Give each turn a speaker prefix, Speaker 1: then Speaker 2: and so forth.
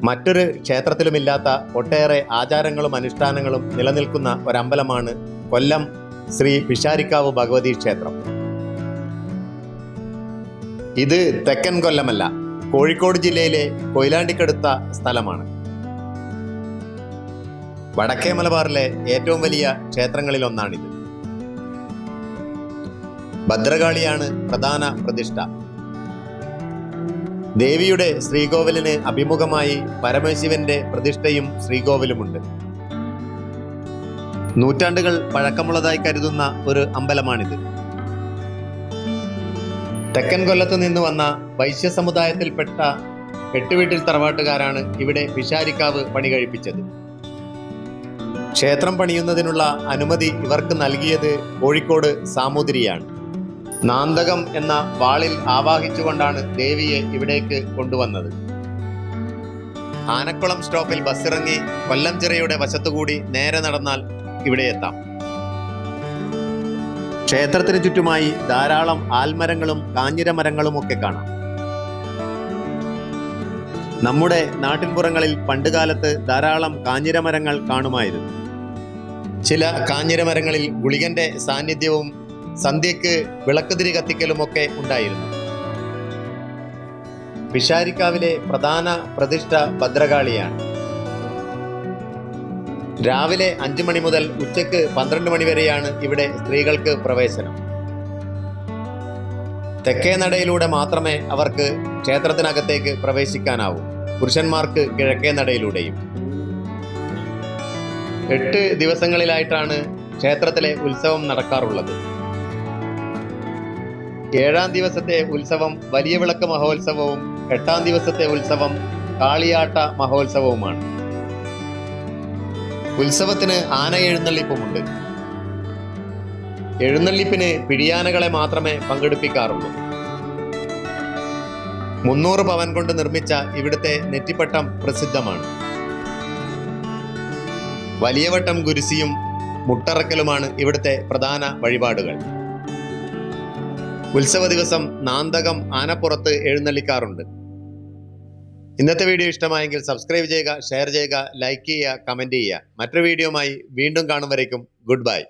Speaker 1: മറ്റൊരു ക്ഷേത്രത്തിലുമില്ലാത്ത ഒട്ടേറെ ആചാരങ്ങളും അനുഷ്ഠാനങ്ങളും നിലനിൽക്കുന്ന ഒരമ്പലമാണ് കൊല്ലം ശ്രീ പിഷാരിക്കാവ് ഭഗവതി ക്ഷേത്രം. ഇത് തെക്കൻ കൊല്ലമല്ല, കോഴിക്കോട് ജില്ലയിലെ കൊയിലാണ്ടിക്കടുത്ത സ്ഥലമാണ്. വടക്കേ മലബാറിലെ ഏറ്റവും വലിയ ക്ഷേത്രങ്ങളിലൊന്നാണിത്. ഭദ്രകാളിയാണ് പ്രധാന പ്രതിഷ്ഠ. ദേവിയുടെ ശ്രീകോവിലിന് അഭിമുഖമായി പരമശിവന്റെ പ്രതിഷ്ഠയും ശ്രീകോവിലുമുണ്ട്. നൂറ്റാണ്ടുകൾ പഴക്കമുള്ളതായി കരുതുന്ന ഒരു അമ്പലമാണിത്. തെക്കൻ കൊല്ലത്ത് നിന്ന് വന്ന വൈശ്യ സമുദായത്തിൽപ്പെട്ട എട്ടുവീട്ടിൽ തറവാട്ടുകാരാണ് ഇവിടെ പിഷാരിക്കാവ് പണി കഴിപ്പിച്ചത്. ക്ഷേത്രം പണിയുന്നതിനുള്ള അനുമതി ഇവർക്ക് നൽകിയത് കോഴിക്കോട് സാമൂതിരിയാണ്. നാന്തകം എന്ന വാളിൽ ആവാഹിച്ചുകൊണ്ടാണ് ദേവിയെ ഇവിടേക്ക് കൊണ്ടുവന്നത്. ആനക്കുളം സ്റ്റോപ്പിൽ ബസ്സിറങ്ങി കൊല്ലം ചിറയുടെ വശത്തുകൂടി നേരെ നടന്നാൽ ഇവിടെ എത്താം. ക്ഷേത്രത്തിന് ചുറ്റുമായി ധാരാളം ആൽമരങ്ങളും കാഞ്ഞിരമരങ്ങളും ഒക്കെ കാണാം. നമ്മുടെ നാട്ടിൻപുറങ്ങളിൽ പണ്ടുകാലത്ത് ധാരാളം കാഞ്ഞിരമരങ്ങൾ കാണുമായിരുന്നു. ചില കാഞ്ഞിരമരങ്ങളിൽ ഗുളികന്റെ സാന്നിധ്യവും സന്ധ്യയ്ക്ക് വിളക്കുതിരി കത്തിക്കലുമൊക്കെ ഉണ്ടായിരുന്നു. പിഷാരിക്കാവിലെ പ്രധാന പ്രതിഷ്ഠ ഭദ്രകാളിയാണ്. രാവിലെ 5 മണി മുതൽ ഉച്ചയ്ക്ക് 12 മണി വരെയാണ് ഇവിടെ സ്ത്രീകൾക്ക് പ്രവേശനം. തെക്കേ നടയിലൂടെ മാത്രമേ അവർക്ക് ക്ഷേത്രത്തിനകത്തേക്ക് പ്രവേശിക്കാനാവൂ. പുരുഷന്മാർക്ക് കിഴക്കേ നടയിലൂടെയും. 8 ദിവസങ്ങളിലായിട്ടാണ് ക്ഷേത്രത്തിലെ ഉത്സവം നടക്കാറുള്ളത്. 7-ാം ദിവസത്തെ ഉത്സവം വലിയ വിളക്ക് മഹോത്സവവും 8-ാം ദിവസത്തെ ഉത്സവം കാളിയാട്ട മഹോത്സവവുമാണ്. ഉത്സവത്തിന് ആന എഴുന്നള്ളിപ്പുമുണ്ട്. എഴുന്നള്ളിപ്പിന് പിടിയാനകളെ മാത്രമേ പങ്കെടുപ്പിക്കാറുള്ളൂ. 300 പവൻ കൊണ്ട് നിർമ്മിച്ച ഇവിടുത്തെ നെറ്റിപ്പട്ടം പ്രസിദ്ധമാണ്. വലിയവട്ടം കുരിശിയും മുട്ടറക്കലുമാണ് ഇവിടുത്തെ പ്രധാന വഴിപാടുകൾ. ഉത്സവ ദിവസം നാന്തകം ആനപ്പുറത്ത് എഴുന്നള്ളിക്കാറുണ്ട്. ഇന്നത്തെ വീഡിയോ ഇഷ്ടമായെങ്കിൽ സബ്സ്ക്രൈബ് ചെയ്യുക, ഷെയർ ചെയ്യുക, ലൈക്ക് ചെയ്യുക, കമന്റ് ചെയ്യുക. മറ്റൊരു വീഡിയോയുമായി വീണ്ടും കാണും വരേക്കും ഗുഡ് ബൈ.